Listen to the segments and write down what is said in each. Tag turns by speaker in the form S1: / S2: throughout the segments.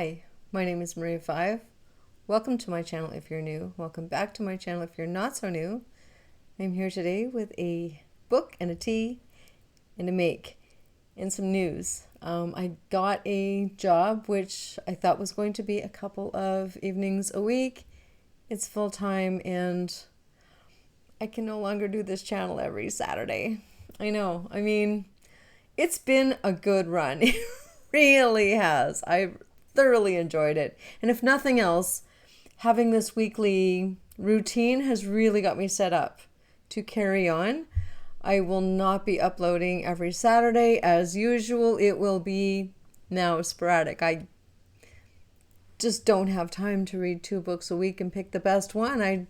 S1: Hi, my name is Maria Five. Welcome to my channel if you're new. Welcome back to my channel if you're not so new. I'm here today with a book and a tea and a make and some news. I got a job which I thought was going to be a couple of evenings a week. It's full-time and I can no longer do this channel every Saturday. I know. I mean, it's been a good run. It really has. I've thoroughly enjoyed it. And if nothing else, having this weekly routine has really got me set up to carry on. I will not be uploading every Saturday as usual. It will be now sporadic. I just don't have time to read 2 books a week and pick the best one. I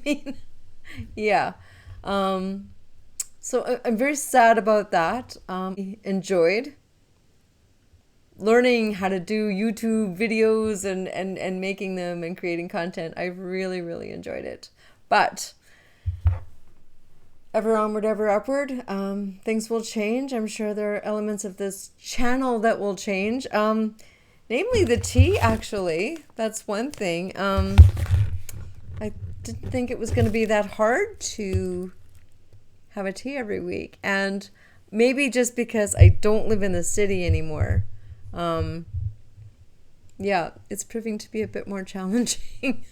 S1: mean, yeah. So I'm very sad about that. Enjoyed learning how to do YouTube videos and making them and creating content. I've really enjoyed it. But ever onward, ever upward. Things will change. I'm sure there are elements of this channel that will change. Namely the tea, actually. That's one thing. I didn't think it was going to be that hard to have a tea every week. And maybe just because I don't live in the city anymore. Yeah, it's proving to be a bit more challenging.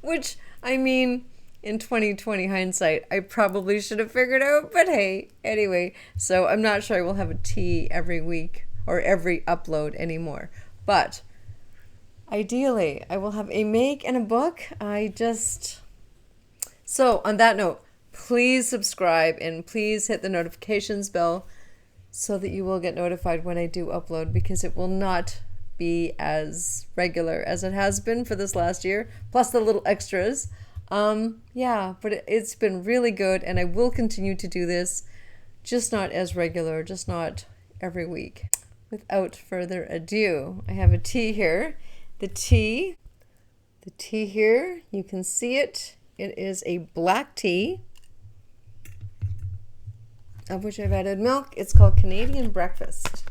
S1: Which, I mean, in 2020 hindsight, I probably should have figured out. But hey, anyway, so I'm not sure I will have a tea every week or every upload anymore. But ideally, I will have a make and a book. So on that note, please subscribe and please hit the notifications bell so that you will get notified when I do upload, because it will not be as regular as it has been for this last year, plus the little extras. Yeah, but it's been really good, and I will continue to do this, just not as regular, just not every week. Without further ado, I have a tea here. The tea here, you can see it. It is a black tea, of which I've added milk. It's called Canadian Breakfast.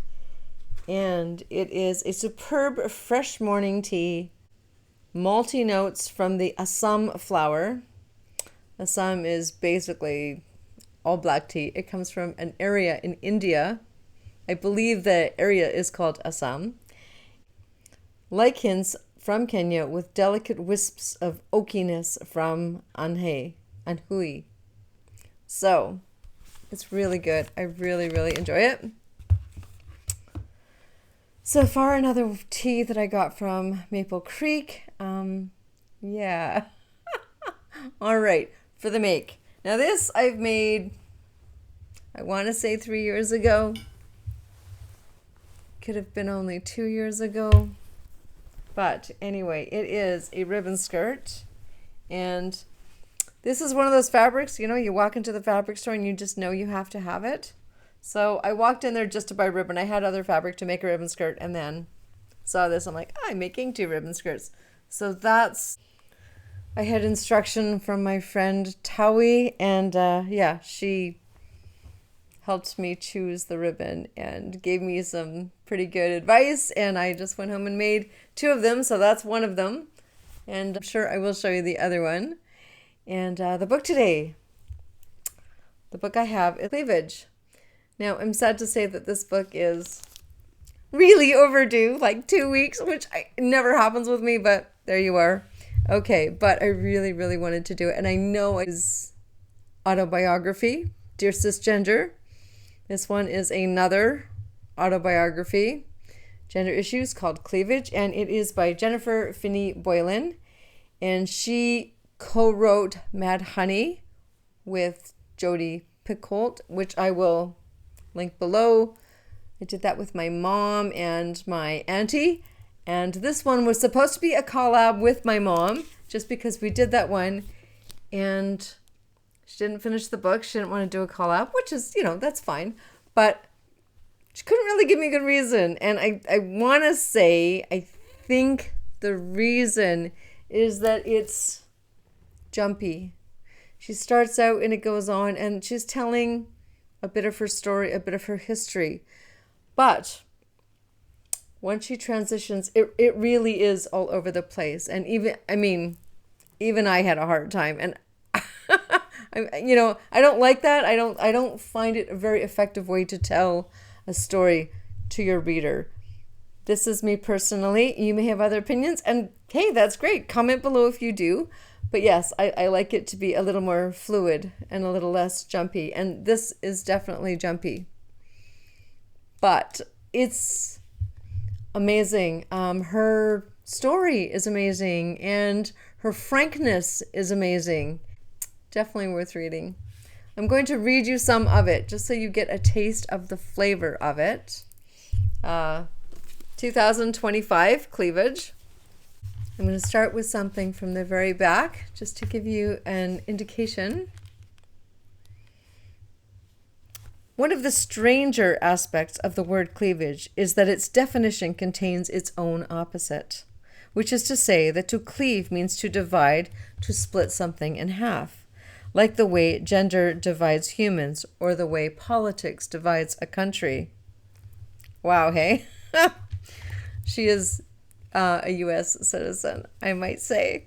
S1: And it is a superb fresh morning tea, malty notes from the Assam flower. Assam is basically all black tea. It comes from an area in India. I believe the area is called Assam. Light hints from Kenya with delicate wisps of oakiness from Anhui. So, it's really good. I really enjoy it. So far, another tea that I got from Maple Creek. Yeah. All right, for the make. Now this I've made, I want to say 3 years ago. Could have been only 2 years ago. But anyway, it is a ribbon skirt. And this is one of those fabrics, you walk into the fabric store and you just know you have to have it. So I walked in there just to buy ribbon. I had other fabric to make a ribbon skirt and then saw this. I'm like, I'm making 2 ribbon skirts. So I had instruction from my friend Tawi, and yeah, she helped me choose the ribbon and gave me some pretty good advice. And I just went home and made 2 of them. So that's one of them. And I'm sure I will show you the other one. And the book today, the book I have is Cleavage. Now, I'm sad to say that this book is really overdue, like 2 weeks, which never happens with me, but there you are. Okay, but I really wanted to do it. And I know it is autobiography, Dear Cisgender. This one is another autobiography, gender issues, called Cleavage. And it is by Jennifer Finney Boylan. And she co-wrote Mad Honey with Jodi Picoult, which I will link below. I did that with my mom and my auntie. And this one was supposed to be a collab with my mom, just because we did that one. And she didn't finish the book. She didn't want to do a collab, which is, that's fine. But she couldn't really give me a good reason. And I want to say, I think the reason is that it's jumpy. She starts out and it goes on, and she's telling a bit of her story, a bit of her history. But once she transitions, it really is all over the place. And even I had a hard time. And I don't like that. I don't find it a very effective way to tell a story to your reader. This is me personally. You may have other opinions, and hey, that's great. Comment below if you do. But yes, I like it to be a little more fluid and a little less jumpy. And this is definitely jumpy. But it's amazing. Her story is amazing, and her frankness is amazing. Definitely worth reading. I'm going to read you some of it just so you get a taste of the flavor of it. 2025 Cleavage. I'm going to start with something from the very back just to give you an indication. One of the stranger aspects of the word cleavage is that its definition contains its own opposite, which is to say that to cleave means to divide, to split something in half, like the way gender divides humans or the way politics divides a country. Wow, hey? She is a U.S. citizen, I might say.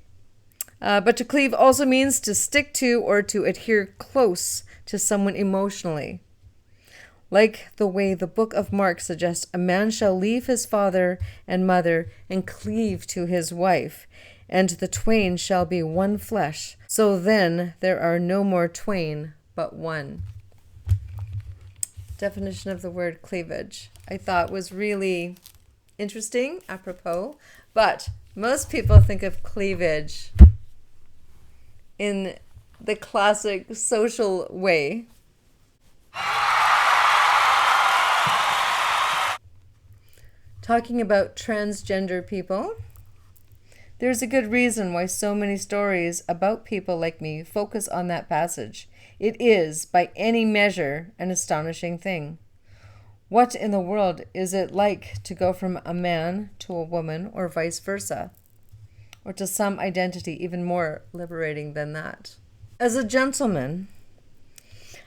S1: But to cleave also means to stick to or to adhere close to someone emotionally. Like the way the book of Mark suggests, a man shall leave his father and mother and cleave to his wife, and the twain shall be one flesh. So then there are no more twain, but one. Definition of the word cleavage, I thought was really interesting, apropos, but most people think of cleavage in the classic social way. Talking about transgender people, there's a good reason why so many stories about people like me focus on that passage. It is, by any measure, an astonishing thing. What in the world is it like to go from a man to a woman, or vice versa, or to some identity even more liberating than that? As a gentleman,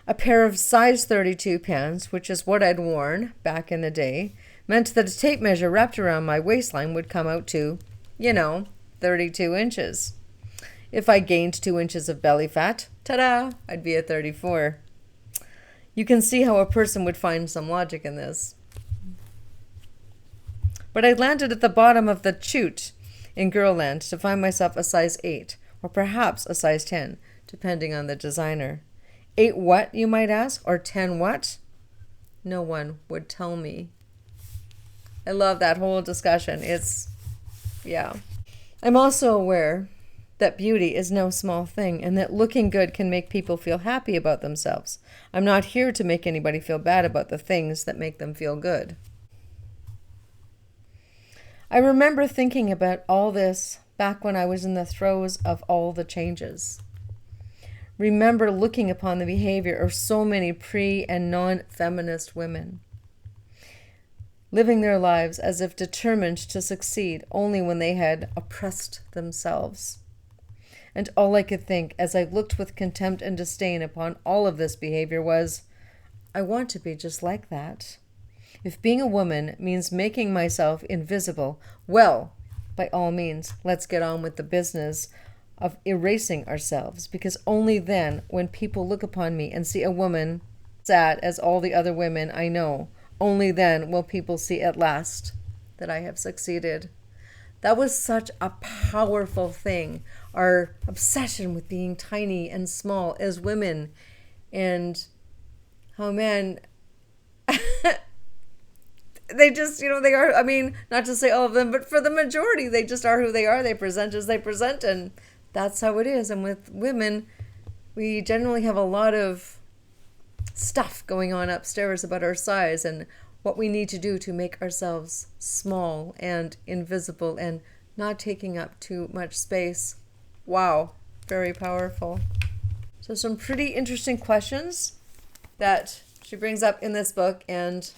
S1: a pair of size 32 pants, which is what I'd worn back in the day, meant that a tape measure wrapped around my waistline would come out to, 32 inches. If I gained 2 inches of belly fat, ta-da, I'd be a 34. You can see how a person would find some logic in this. But I landed at the bottom of the chute in Girlland to find myself a size 8, or perhaps a size 10, depending on the designer. 8 what, you might ask, or 10 what? No one would tell me. I love that whole discussion. I'm also aware that beauty is no small thing, and that looking good can make people feel happy about themselves. I'm not here to make anybody feel bad about the things that make them feel good. I remember thinking about all this back when I was in the throes of all the changes. Remember looking upon the behavior of so many pre- and non-feminist women, living their lives as if determined to succeed only when they had oppressed themselves. And all I could think as I looked with contempt and disdain upon all of this behavior was, I want to be just like that. If being a woman means making myself invisible, well, by all means, let's get on with the business of erasing ourselves, because only then, when people look upon me and see a woman sad as all the other women I know, only then will people see at last that I have succeeded. That was such a powerful thing, our obsession with being tiny and small as women, and how men, they just, they are, not to say all of them, but for the majority, they just are who they are. They present as they present, and that's how it is. And with women, we generally have a lot of stuff going on upstairs about our size and what we need to do to make ourselves small and invisible and not taking up too much space. Wow, very powerful. So some pretty interesting questions that she brings up in this book, and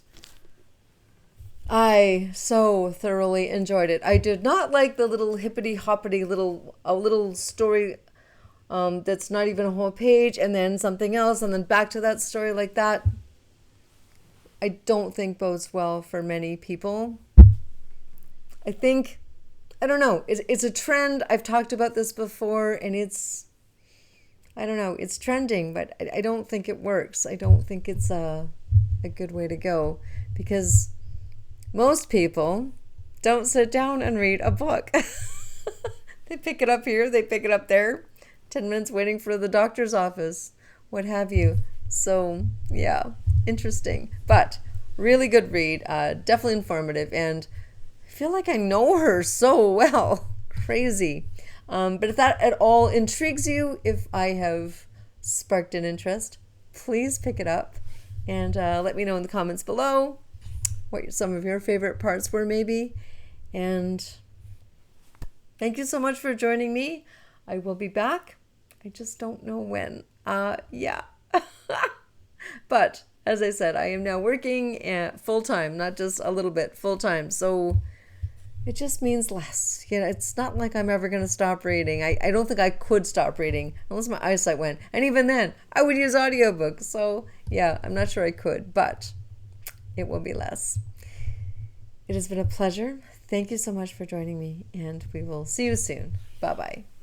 S1: I so thoroughly enjoyed it. I did not like the little hippity-hoppity little story that's not even a whole page, and then something else, and then back to that story like that. I don't think bodes well for many people. I think, I don't know, it's a trend. I've talked about this before, and I don't know, it's trending, but I don't think it works. I don't think it's a good way to go, because most people don't sit down and read a book. They pick it up here, they pick it up there, 10 minutes waiting for the doctor's office, what have you. So, yeah, interesting. But really good read, definitely informative, and I feel like I know her so well. Crazy. But if that at all intrigues you, if I have sparked an interest, please pick it up and let me know in the comments below what some of your favorite parts were maybe. And thank you so much for joining me. I will be back. I just don't know when. Yeah. But as I said, I am now working full-time, not just a little bit, full-time. So it just means less. You know, it's not like I'm ever going to stop reading. I don't think I could stop reading unless my eyesight went. And even then, I would use audiobooks. So yeah, I'm not sure I could, but it will be less. It has been a pleasure. Thank you so much for joining me, and we will see you soon. Bye-bye.